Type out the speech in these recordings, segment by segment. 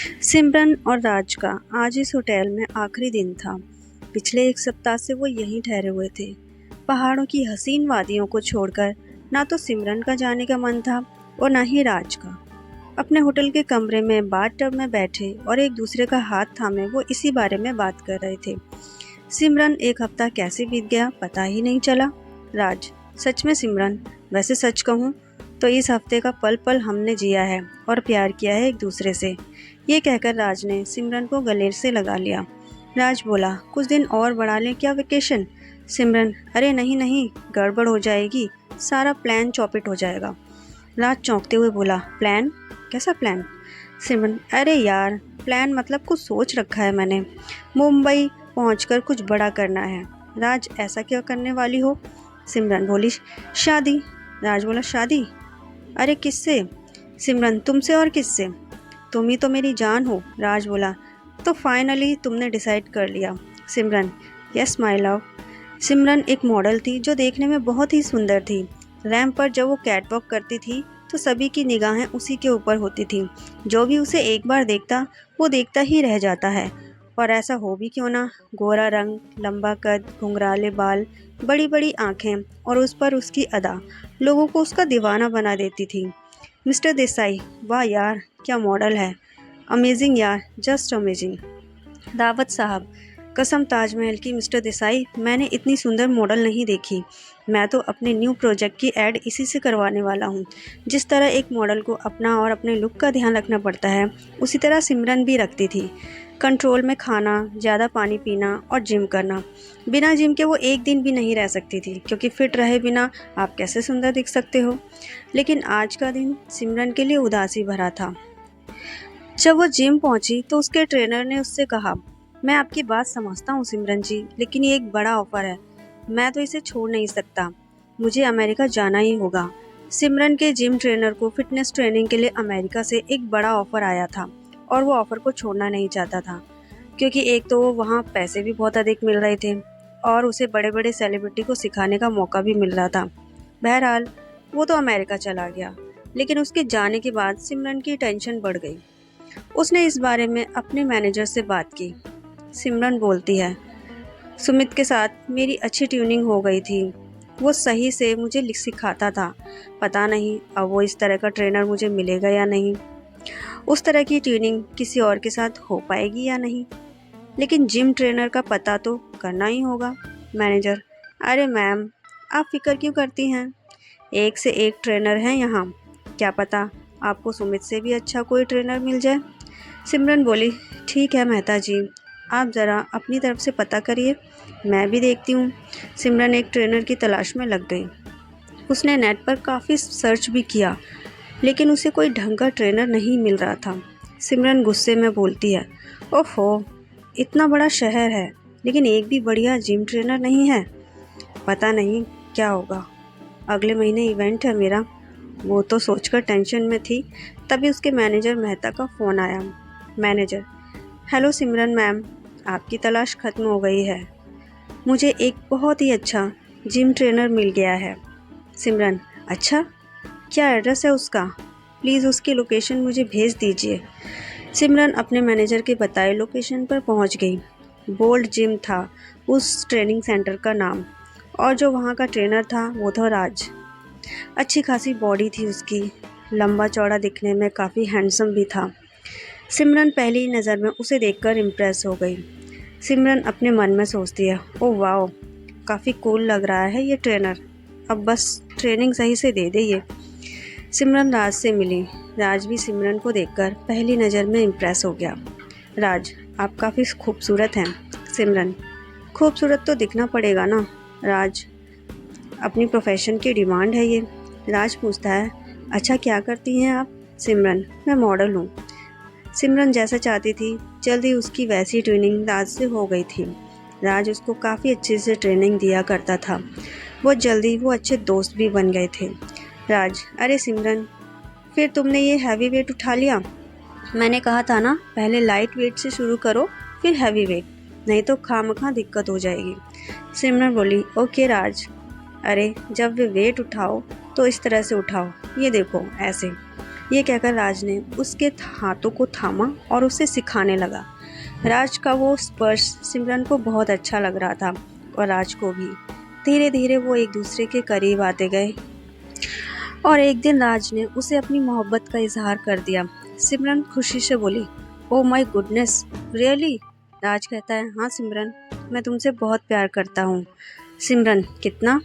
सिमरन और राज का आज इस होटल में आखिरी दिन था। पिछले एक सप्ताह से वो यहीं ठहरे हुए थे। पहाड़ों की हसीन वादियों को छोड़कर ना तो सिमरन का जाने का मन था और ना ही राज का। अपने होटल के कमरे में बाथटब में बैठे और एक दूसरे का हाथ थामे वो इसी बारे में बात कर रहे थे। सिमरन, एक हफ्ता कैसे बीत गया पता ही नहीं चला। राज, सच में सिमरन, वैसे सच कहूँ तो इस हफ्ते का पल पल हमने जिया है और प्यार किया है एक दूसरे से। ये कहकर राज ने सिमरन को गले से लगा लिया। राज बोला, कुछ दिन और बढ़ा लें क्या वेकेशन? सिमरन, अरे नहीं नहीं, गड़बड़ हो जाएगी, सारा प्लान चौपट हो जाएगा। राज चौंकते हुए बोला, प्लान? कैसा प्लान? सिमरन, अरे यार, प्लान मतलब कुछ सोच रखा है मैंने। मुंबई पहुंचकर कुछ बड़ा करना है। राज, ऐसा क्या करने वाली हो? सिमरन बोली, शादी। राज बोला, शादी? अरे किससे? सिमरन, तुमसे और किससे? तुम ही तो मेरी जान हो। राज बोला, तो फाइनली तुमने डिसाइड कर लिया? सिमरन, यस माय लव। सिमरन एक मॉडल थी जो देखने में बहुत ही सुंदर थी। रैंप पर जब वो कैटवॉक करती थी तो सभी की निगाहें उसी के ऊपर होती थीं। जो भी उसे एक बार देखता वो देखता ही रह जाता है। और ऐसा हो भी क्यों ना। गोरा रंग, लंबा कद, घुंघराले बाल, बड़ी बड़ी आंखें और उस पर उसकी अदा लोगों को उसका दीवाना बना देती थी। मिस्टर देसाई, वाह यार, क्या मॉडल है। अमेजिंग यार, जस्ट अमेजिंग। दावत साहब, कसम ताजमहल की मिस्टर देसाई, मैंने इतनी सुंदर मॉडल नहीं देखी। मैं तो अपने न्यू प्रोजेक्ट की ऐड इसी से करवाने वाला हूँ। जिस तरह एक मॉडल को अपना और अपने लुक का ध्यान रखना पड़ता है, उसी तरह सिमरन भी रखती थी। कंट्रोल में खाना, ज़्यादा पानी पीना और जिम करना। बिना जिम के वो एक दिन भी नहीं रह सकती थी, क्योंकि फिट रहे बिना आप कैसे सुंदर दिख सकते हो। लेकिन आज का दिन सिमरन के लिए उदासी भरा था। जब वो जिम पहुंची तो उसके ट्रेनर ने उससे कहा, मैं आपकी बात समझता हूँ सिमरन जी, लेकिन ये एक बड़ा ऑफर है। मैं तो इसे छोड़ नहीं सकता। मुझे अमेरिका जाना ही होगा। सिमरन के जिम ट्रेनर को फिटनेस ट्रेनिंग के लिए अमेरिका से एक बड़ा ऑफर आया था और वो ऑफर को छोड़ना नहीं चाहता था, क्योंकि एक तो वो वहाँ पैसे भी बहुत अधिक मिल रहे थे और उसे बड़े बड़े सेलिब्रिटी को सिखाने का मौका भी मिल रहा था। बहरहाल, वो तो अमेरिका चला गया, लेकिन उसके जाने के बाद सिमरन की टेंशन बढ़ गई। उसने इस बारे में अपने मैनेजर से बात की। सिमरन बोलती है, सुमित के साथ मेरी अच्छी ट्यूनिंग हो गई थी। वो सही से मुझे सिखाता था। पता नहीं अब वो इस तरह का ट्रेनर मुझे मिलेगा या नहीं। उस तरह की ट्यूनिंग किसी और के साथ हो पाएगी या नहीं। लेकिन जिम ट्रेनर का पता तो करना ही होगा। मैनेजर, अरे मैम, आप फिक्र क्यों करती हैं? एक से एक ट्रेनर हैं यहाँ। क्या पता आपको सुमित से भी अच्छा कोई ट्रेनर मिल जाए। सिमरन बोली, ठीक है मेहता जी, आप ज़रा अपनी तरफ से पता करिए, मैं भी देखती हूँ। सिमरन एक ट्रेनर की तलाश में लग गई। उसने नेट पर काफ़ी सर्च भी किया, लेकिन उसे कोई ढंग का ट्रेनर नहीं मिल रहा था। सिमरन गुस्से में बोलती है, ओहो, इतना बड़ा शहर है लेकिन एक भी बढ़िया जिम ट्रेनर नहीं है। पता नहीं क्या होगा। अगले महीने इवेंट है मेरा। वो तो सोचकर टेंशन में थी, तभी उसके मैनेजर मेहता का फ़ोन आया। मैनेजर, हेलो सिमरन मैम, आपकी तलाश ख़त्म हो गई है। मुझे एक बहुत ही अच्छा जिम ट्रेनर मिल गया है। सिमरन, अच्छा, क्या एड्रेस है उसका? प्लीज़ उसकी लोकेशन मुझे भेज दीजिए। सिमरन अपने मैनेजर के बताए लोकेशन पर पहुंच गई। बोल्ड जिम था उस ट्रेनिंग सेंटर का नाम, और जो वहां का ट्रेनर था वो था राज। अच्छी खासी बॉडी थी उसकी, लंबा चौड़ा दिखने में काफ़ी हैंडसम भी था। सिमरन पहली नज़र में उसे देखकर इम्प्रेस हो गई। सिमरन अपने मन में सोचती है, ओह वाओ, काफ़ी कूल लग रहा है ये ट्रेनर, अब बस ट्रेनिंग सही से दे दे ये। सिमरन राज से मिली। राज भी सिमरन को देखकर पहली नज़र में इम्प्रेस हो गया। राज, आप काफ़ी खूबसूरत हैं। सिमरन, खूबसूरत तो दिखना पड़ेगा ना। राज, अपनी प्रोफेशन की डिमांड है ये। राज पूछता है, अच्छा क्या करती हैं आप? सिमरन, मैं मॉडल हूँ। सिमरन जैसा चाहती थी, जल्दी उसकी वैसी ट्रेनिंग राज से हो गई थी। राज उसको काफ़ी अच्छे से ट्रेनिंग दिया करता था। बहुत जल्दी वो अच्छे दोस्त भी बन गए थे। राज, अरे सिमरन, फिर तुमने ये हैवी वेट उठा लिया? मैंने कहा था ना, पहले लाइट वेट से शुरू करो, फिर हैवी वेट, नहीं तो खामखा दिक्कत हो जाएगी। सिमरन बोली, ओके राज। अरे जब वे वेट उठाओ तो इस तरह से उठाओ, ये देखो ऐसे। ये कहकर राज ने उसके हाथों को थामा और उसे सिखाने लगा। राज का वो स्पर्श सिमरन को बहुत अच्छा लग रहा था और राज को भी। धीरे धीरे वो एक दूसरे के करीब आते गए और एक दिन राज ने उसे अपनी मोहब्बत का इजहार कर दिया। सिमरन खुशी से बोली, ओह माय गुडनेस, रियली? राज कहता है, हाँ सिमरन, मैं तुमसे बहुत प्यार करता हूँ। सिमरन, कितना?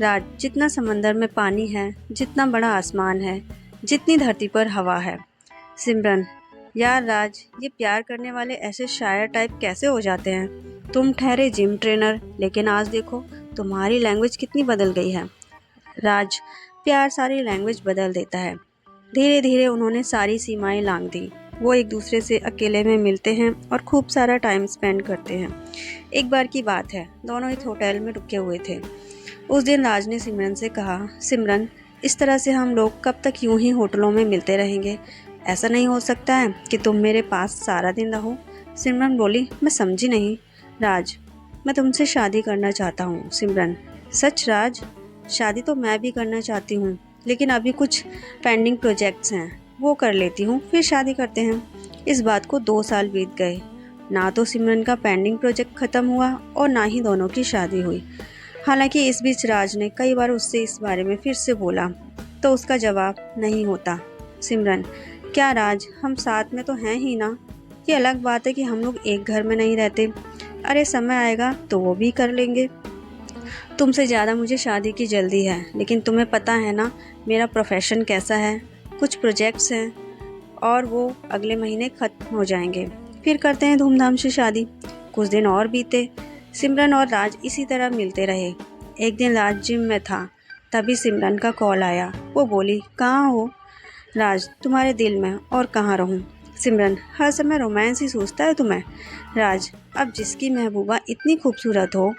राज, जितना समंदर में पानी है, जितना बड़ा आसमान है, जितनी धरती पर हवा है। सिमरन, यार राज, ये प्यार करने वाले ऐसे शायर टाइप कैसे हो जाते हैं? तुम ठहरे जिम ट्रेनर, लेकिन आज देखो तुम्हारी लैंग्वेज कितनी बदल गई है। राज, प्यार सारी लैंग्वेज बदल देता है। धीरे धीरे उन्होंने सारी सीमाएं लांघ दी। वो एक दूसरे से अकेले में मिलते हैं और खूब सारा टाइम स्पेंड करते हैं। एक बार की बात है, दोनों एक होटल में रुके हुए थे। उस दिन राज ने सिमरन से कहा, सिमरन, इस तरह से हम लोग कब तक यूं ही होटलों में मिलते रहेंगे? ऐसा नहीं हो सकता है कि तुम मेरे पास सारा दिन रहो। सिमरन बोली, मैं समझी नहीं। राज, मैं तुमसे शादी करना चाहता हूँ। सिमरन, सच राज? शादी तो मैं भी करना चाहती हूँ, लेकिन अभी कुछ पेंडिंग प्रोजेक्ट्स हैं, वो कर लेती हूँ, फिर शादी करते हैं। इस बात को 2 साल बीत गए। ना तो सिमरन का पेंडिंग प्रोजेक्ट ख़त्म हुआ और ना ही दोनों की शादी हुई। हालांकि इस बीच राज ने कई बार उससे इस बारे में फिर से बोला, तो उसका जवाब नहीं होता। सिमरन, क्या राज, हम साथ में तो हैं ही ना? ये अलग बात है कि हम लोग एक घर में नहीं रहते। अरे समय आएगा तो वो भी कर लेंगे। तुमसे ज़्यादा मुझे शादी की जल्दी है, लेकिन तुम्हें पता है ना मेरा प्रोफेशन कैसा है। कुछ प्रोजेक्ट्स हैं और वो अगले महीने ख़त्म हो जाएंगे, फिर करते हैं धूमधाम से शादी। कुछ दिन और बीते। सिमरन और राज इसी तरह मिलते रहे। एक दिन राज जिम में था, तभी सिमरन का कॉल आया। वो बोली, कहाँ हो? राज, तुम्हारे दिल में, और कहाँ रहूँ? सिमरन, हर समय रोमांस ही सूझता है तुम्हें? राज, अब जिसकी महबूबा इतनी खूबसूरत हो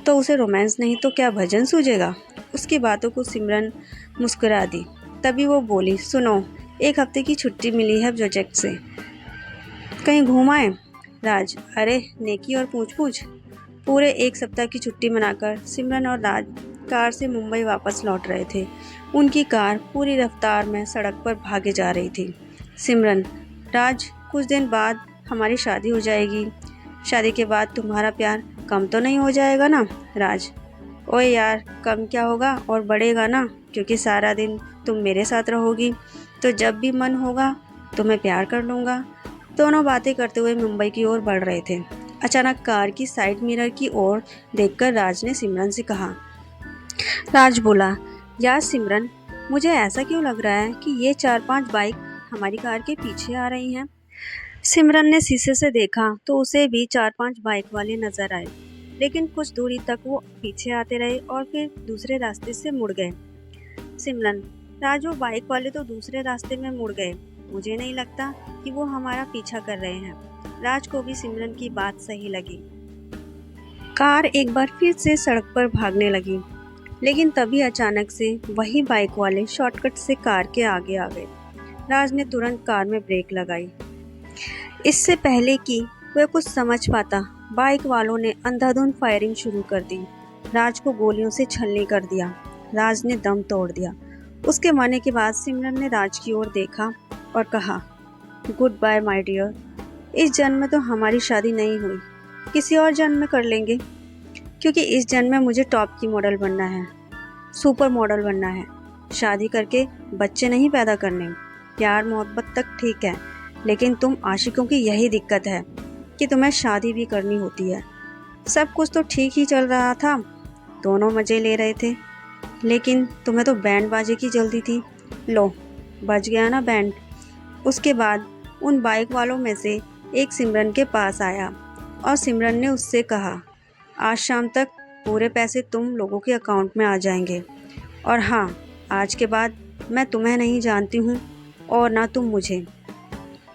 तो उसे रोमांस नहीं तो क्या भजन सूझेगा? उसकी बातों को सिमरन मुस्कुरा दी। तभी वो बोली, सुनो, एक हफ्ते की छुट्टी मिली है प्रोजेक्ट से, कहीं घूम आए? राज, अरे नेकी और पूछ पूछ। पूरे 1 सप्ताह की छुट्टी मनाकर सिमरन और राज कार से मुंबई वापस लौट रहे थे। उनकी कार पूरी रफ्तार में सड़क पर भागे जा रही थी। सिमरन, राज, कुछ दिन बाद हमारी शादी हो जाएगी। शादी के बाद तुम्हारा प्यार कम तो नहीं हो जाएगा ना? राज, ओए यार, कम क्या होगा और बढ़ेगा ना, क्योंकि सारा दिन तुम मेरे साथ रहोगी, तो जब भी मन होगा तो मैं प्यार कर लूँगा। दोनों बातें करते हुए मुंबई की ओर बढ़ रहे थे। अचानक कार की साइड मिरर की ओर देखकर राज ने सिमरन से कहा। राज बोला, यार सिमरन, मुझे ऐसा क्यों लग रहा है कि ये 4-5 बाइक हमारी कार के पीछे आ रही हैं? सिमरन ने शीशे से देखा तो उसे भी 4-5 बाइक वाले नजर आए, लेकिन कुछ दूरी तक वो पीछे आते रहे और फिर दूसरे रास्ते से मुड़ गए। सिमरन, राज, वो बाइक वाले तो दूसरे रास्ते में मुड़ गए। मुझे नहीं लगता कि वो हमारा पीछा कर रहे हैं। राज को भी सिमरन की बात सही लगी। कार एक बार फिर से सड़क पर भागने लगी, लेकिन तभी अचानक से वही बाइक वाले शॉर्टकट से कार के आगे आ गए। राज ने तुरंत कार में ब्रेक लगाई। इससे पहले कि वह कुछ समझ पाता, बाइक वालों ने अंधाधुंध फायरिंग शुरू कर दी। राज को गोलियों से छलनी कर दिया। राज ने दम तोड़ दिया। उसके मरने के बाद सिमरन ने राज की ओर देखा और कहा, गुड बाय माय डियर। इस जन्म में तो हमारी शादी नहीं हुई, किसी और जन्म में कर लेंगे, क्योंकि इस जन्म में मुझे टॉप की मॉडल बनना है, सुपर मॉडल बनना है। शादी करके बच्चे नहीं पैदा करने। प्यार मोहब्बत तक ठीक है, लेकिन तुम आशिकों की यही दिक्कत है कि तुम्हें शादी भी करनी होती है। सब कुछ तो ठीक ही चल रहा था, दोनों मज़े ले रहे थे, लेकिन तुम्हें तो बैंड बाजे की जल्दी थी। लो, बज गया ना बैंड। उसके बाद उन बाइक वालों में से एक सिमरन के पास आया और सिमरन ने उससे कहा, आज शाम तक पूरे पैसे तुम लोगों के अकाउंट में आ जाएंगे, और हाँ, आज के बाद मैं तुम्हें नहीं जानती हूँ और ना तुम मुझे।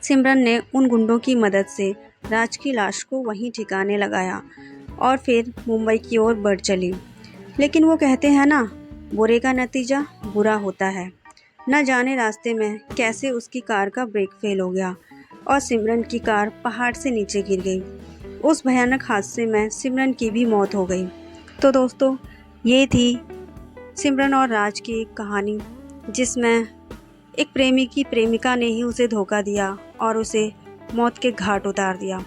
सिमरन ने उन गुंडों की मदद से राज की लाश को वहीं ठिकाने लगाया और फिर मुंबई की ओर बढ़ चली। लेकिन वो कहते हैं ना, बुरे का नतीजा बुरा होता है। न जाने रास्ते में कैसे उसकी कार का ब्रेक फेल हो गया और सिमरन की कार पहाड़ से नीचे गिर गई। उस भयानक हादसे में सिमरन की भी मौत हो गई। तो दोस्तों, ये थी सिमरन और राज की एक कहानी, जिसमें एक प्रेमी की प्रेमिका ने ही उसे धोखा दिया और उसे मौत के घाट उतार दिया।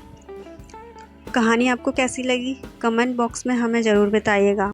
कहानी आपको कैसी लगी कमेंट बॉक्स में हमें ज़रूर बताइएगा।